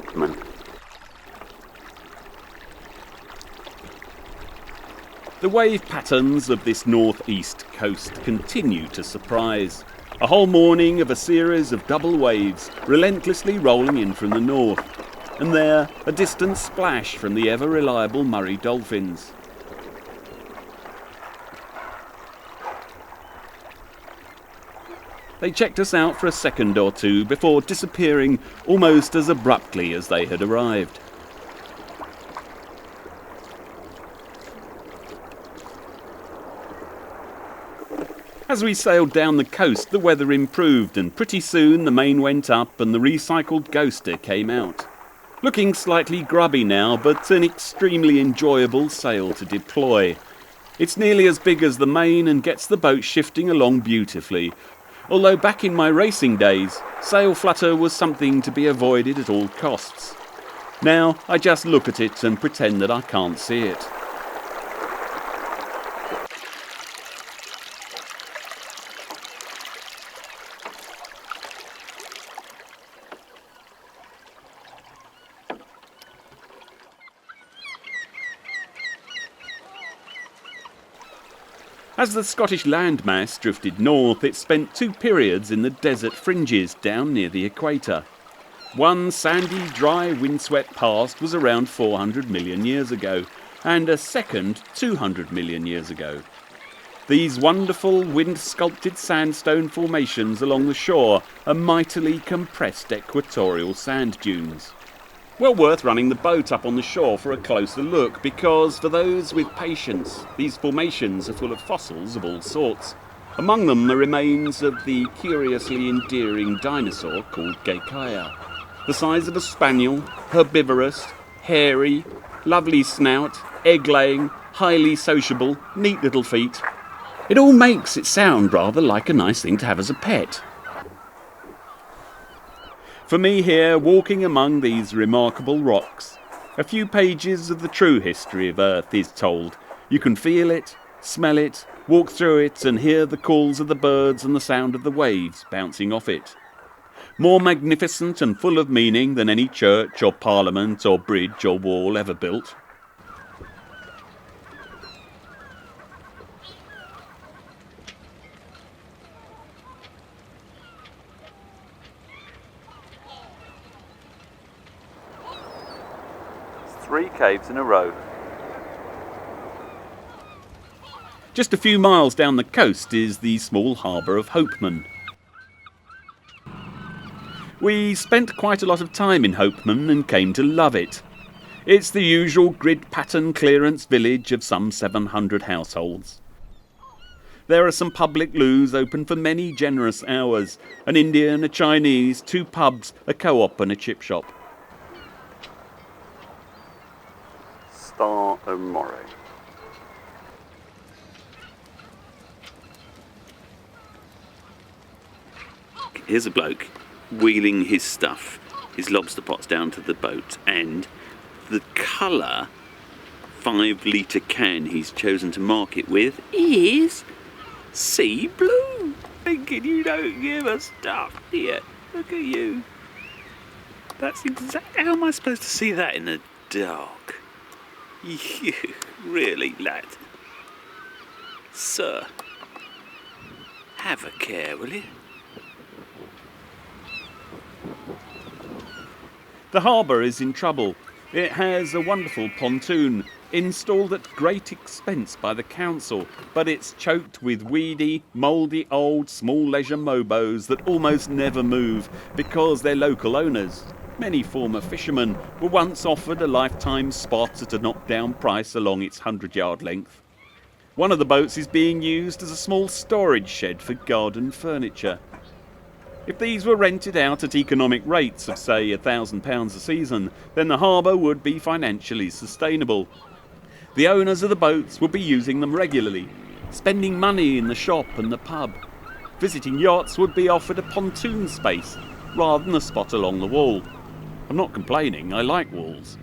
Hopeman. The wave patterns of this northeast coast continue to surprise. A whole morning of a series of double waves relentlessly rolling in from the north, and there a distant splash from the ever-reliable Moray dolphins. They checked us out for a second or two before disappearing almost as abruptly as they had arrived. As we sailed down the coast, the weather improved, and pretty soon the main went up and the recycled ghoster came out. Looking slightly grubby now, but an extremely enjoyable sail to deploy. It's nearly as big as the main and gets the boat shifting along beautifully, although back in my racing days, sail flutter was something to be avoided at all costs. Now I just look at it and pretend that I can't see it. As the Scottish landmass drifted north, it spent 2 periods in the desert fringes down near the equator. One sandy, dry, windswept past was around 400 million years ago, and a second 200 million years ago. These wonderful wind-sculpted sandstone formations along the shore are mightily compressed equatorial sand dunes. Well worth running the boat up on the shore for a closer look, because for those with patience, these formations are full of fossils of all sorts. Among them the remains of the curiously endearing dinosaur called Gekkaya. The size of a spaniel, herbivorous, hairy, lovely snout, egg-laying, highly sociable, neat little feet. It all makes it sound rather like a nice thing to have as a pet. For me here, walking among these remarkable rocks, a few pages of the true history of Earth is told. You can feel it, smell it, walk through it and hear the calls of the birds and the sound of the waves bouncing off it. More magnificent and full of meaning than any church or parliament or bridge or wall ever built. Three caves in a row. Just a few miles down the coast is the small harbour of Hopeman. We spent quite a lot of time in Hopeman and came to love it. It's the usual grid pattern clearance village of some 700 households. There are some public loos open for many generous hours, an Indian, a Chinese, 2 pubs, a co-op and a chip shop. Star of Moray. Here's a bloke wheeling his stuff, his lobster pots down to the boat, and the colour 5-litre can he's chosen to mark it with is sea blue. Thinking you don't give a stuff, do you? Look at you. That's exactly, how am I supposed to see that in the dark? You really, lad? Sir, have a care, will you? The harbour is in trouble. It has a wonderful pontoon, installed at great expense by the council, but it's choked with weedy, mouldy old small leisure mobos that almost never move because their local owners, many former fishermen, were once offered a lifetime spot at a knockdown price along its 100-yard length. One of the boats is being used as a small storage shed for garden furniture. If these were rented out at economic rates of, say, £1,000 a season, then the harbour would be financially sustainable. The owners of the boats would be using them regularly, spending money in the shop and the pub. Visiting yachts would be offered a pontoon space rather than a spot along the wall. I'm not complaining, I like walls.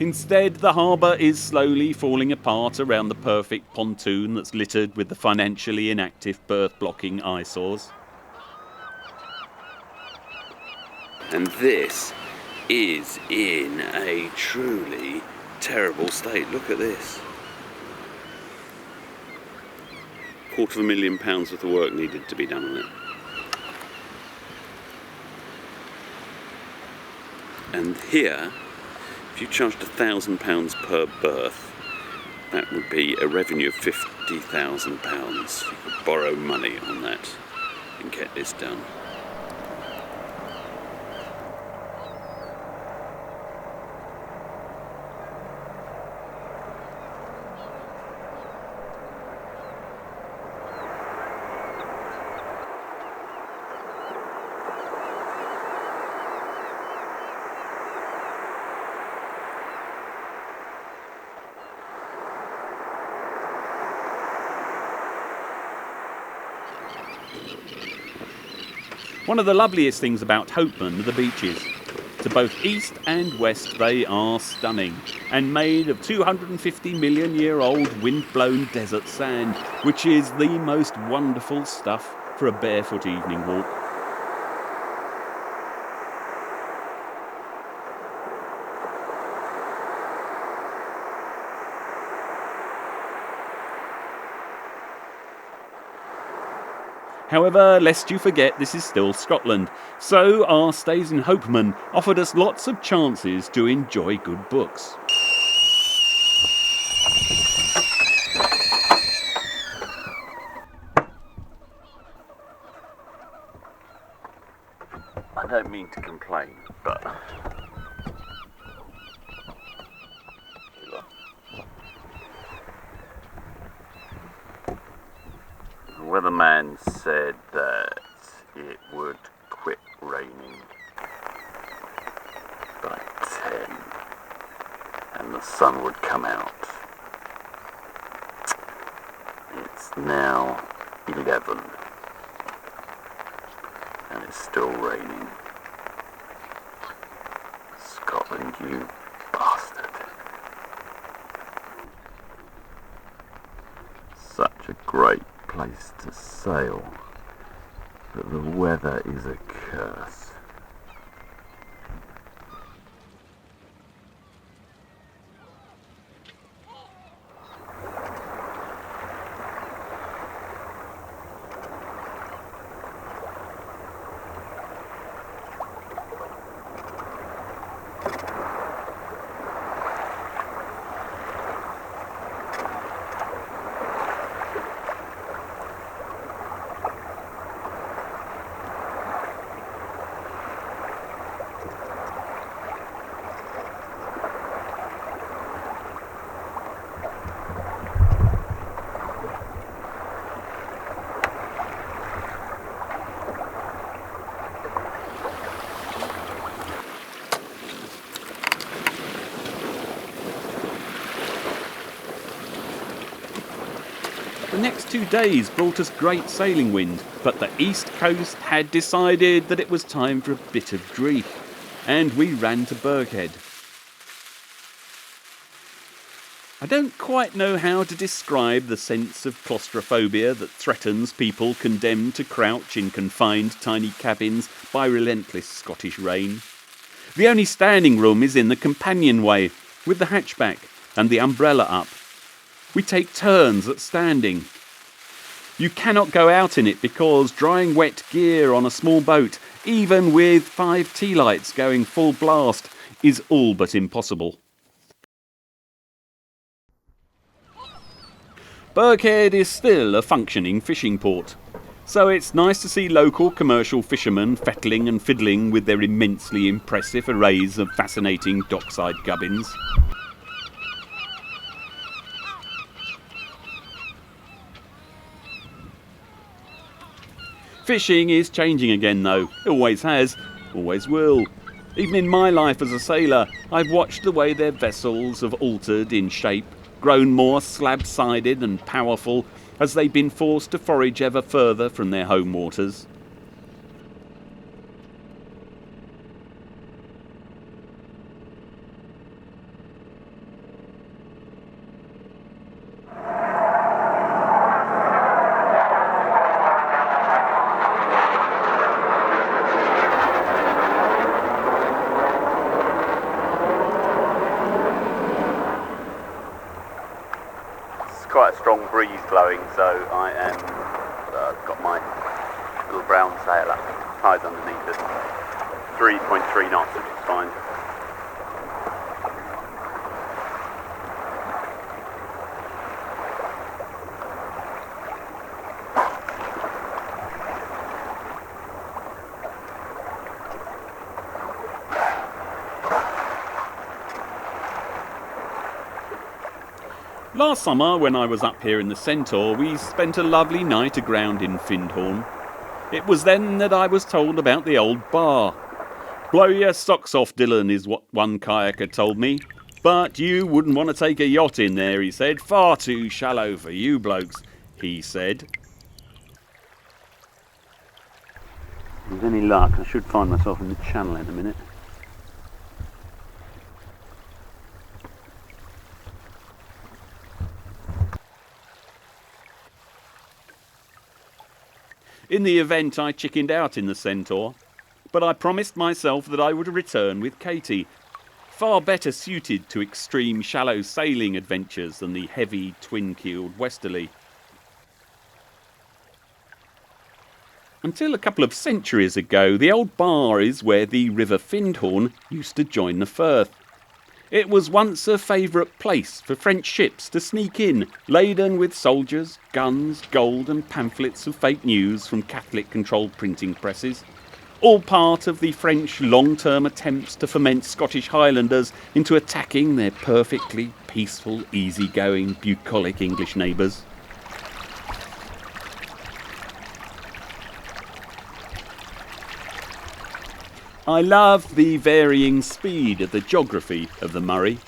Instead, the harbour is slowly falling apart around the perfect pontoon that's littered with the financially inactive berth-blocking eyesores. And this is in a truly terrible state. Look at this. £250,000 worth of work needed to be done on it. And here, if you charged £1,000 per berth, that would be a revenue of £50,000. You could borrow money on that and get this done. One of the loveliest things about Hopeman are the beaches. To both east and west they are stunning and made of 250 million year old wind-blown desert sand, which is the most wonderful stuff for a barefoot evening walk. However, lest you forget, this is still Scotland, so our stays in Hopeman offered us lots of chances to enjoy good books. I don't mean to complain, but the weatherman said that it would quit raining by 10 and the sun would come out. It's now 11 and it's still raining. Scotland, you bastard. Such a great place to sail, but the weather is a curse. The next 2 days brought us great sailing wind, but the east coast had decided that it was time for a bit of grief, and we ran to Birkhead. I don't quite know how to describe the sense of claustrophobia that threatens people condemned to crouch in confined tiny cabins by relentless Scottish rain. The only standing room is in the companionway, with the hatchback and the umbrella up. We take turns at standing. You cannot go out in it because drying wet gear on a small boat, even with 5 tea lights going full blast, is all but impossible. Birkhead is still a functioning fishing port, so it's nice to see local commercial fishermen fettling and fiddling with their immensely impressive arrays of fascinating dockside gubbins. Fishing is changing again though. It always has, always will. Even in my life as a sailor, I've watched the way their vessels have altered in shape, grown more slab-sided and powerful as they've been forced to forage ever further from their home waters. quite a strong breeze blowing, so I am got my little brown sail up, tied underneath it, 3.3 knots, which is fine. Last summer, when I was up here in the Centaur, we spent a lovely night aground in Findhorn. It was then that I was told about the old bar. "Blow your socks off, Dylan," is what one kayaker told me. "But you wouldn't want to take a yacht in there," he said. "Far too shallow for you blokes," he said. With any luck, I should find myself in the channel in a minute. In the event, I chickened out in the Centaur, but I promised myself that I would return with Katie, far better suited to extreme shallow sailing adventures than the heavy twin-keeled westerly. Until a couple of centuries ago, the old bar is where the River Findhorn used to join the Firth. It was once a favourite place for French ships to sneak in, laden with soldiers, guns, gold and pamphlets of fake news from Catholic-controlled printing presses. All part of the French long-term attempts to foment Scottish Highlanders into attacking their perfectly peaceful, easy-going, bucolic English neighbours. I love the varying speed of the geography of the Moray,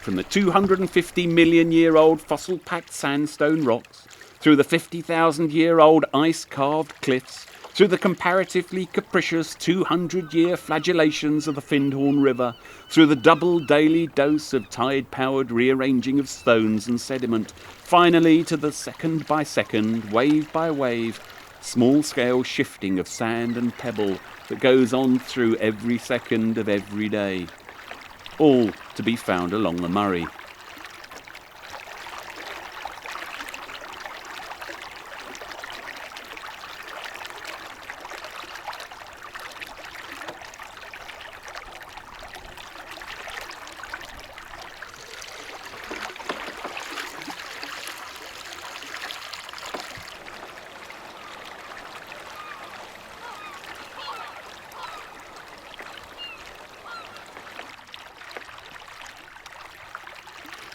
from the 250-million-year-old fossil-packed sandstone rocks, through the 50,000-year-old ice-carved cliffs, through the comparatively capricious 200-year flagellations of the Findhorn River, through the double daily dose of tide-powered rearranging of stones and sediment, finally to the second-by-second, wave-by-wave, small-scale shifting of sand and pebble that goes on through every second of every day, all to be found along the Moray.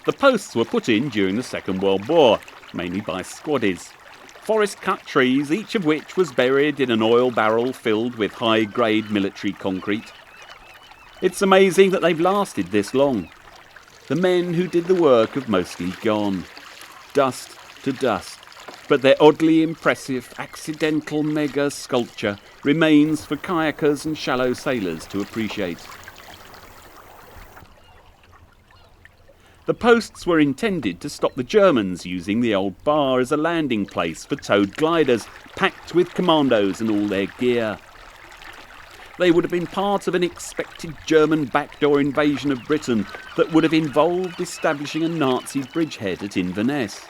The posts were put in during the Second World War, mainly by squaddies. Forest-cut trees, each of which was buried in an oil barrel filled with high-grade military concrete. It's amazing that they've lasted this long. The men who did the work have mostly gone, dust to dust, but their oddly impressive accidental mega sculpture remains for kayakers and shallow sailors to appreciate. The posts were intended to stop the Germans using the old bar as a landing place for towed gliders, packed with commandos and all their gear. They would have been part of an expected German backdoor invasion of Britain that would have involved establishing a Nazi bridgehead at Inverness.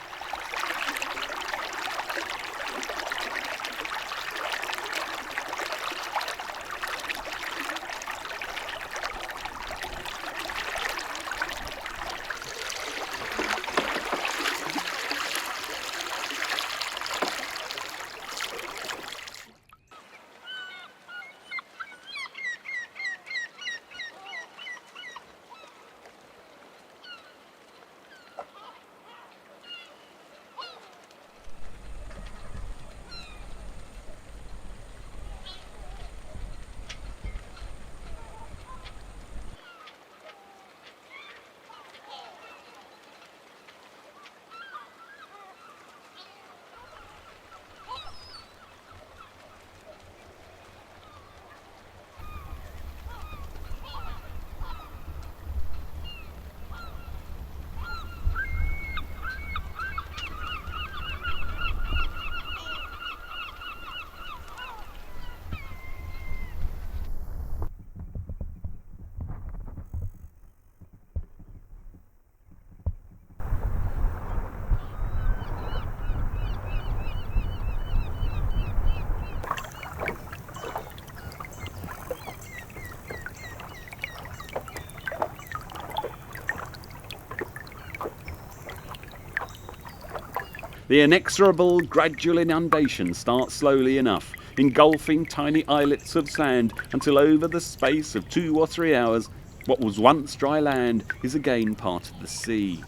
The inexorable, gradual inundation starts slowly enough, engulfing tiny islets of sand until over the space of 2 or 3 hours, what was once dry land is again part of the sea.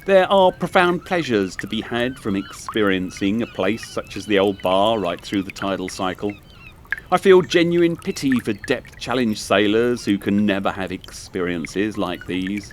There are profound pleasures to be had from experiencing a place such as the old bar right through the tidal cycle. I feel genuine pity for depth-challenged sailors who can never have experiences like these.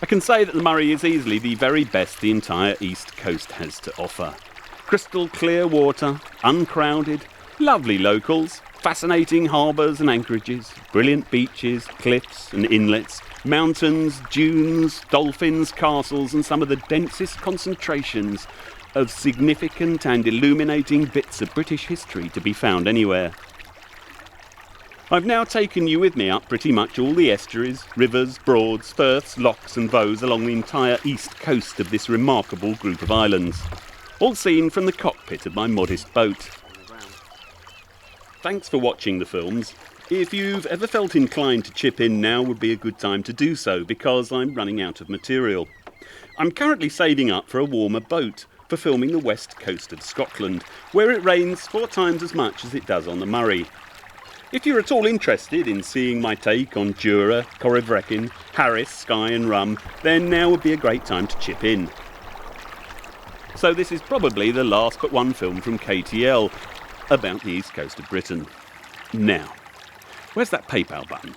I can say that the Moray is easily the very best the entire east coast has to offer. Crystal clear water, uncrowded, lovely locals, fascinating harbours and anchorages, brilliant beaches, cliffs and inlets, mountains, dunes, dolphins, castles, and some of the densest concentrations of significant and illuminating bits of British history to be found anywhere. I've now taken you with me up pretty much all the estuaries, rivers, broads, firths, lochs and bows along the entire east coast of this remarkable group of islands, all seen from the cockpit of my modest boat. Thanks for watching the films. If you've ever felt inclined to chip in, now would be a good time to do so, because I'm running out of material. I'm currently saving up for a warmer boat for filming the west coast of Scotland, where it rains 4 times as much as it does on the Moray. If you're at all interested in seeing my take on Jura, Corryvreckan, Harris, Skye and Rum, then now would be a great time to chip in. So this is probably the last but one film from KTL about the east coast of Britain. Now, where's that PayPal button?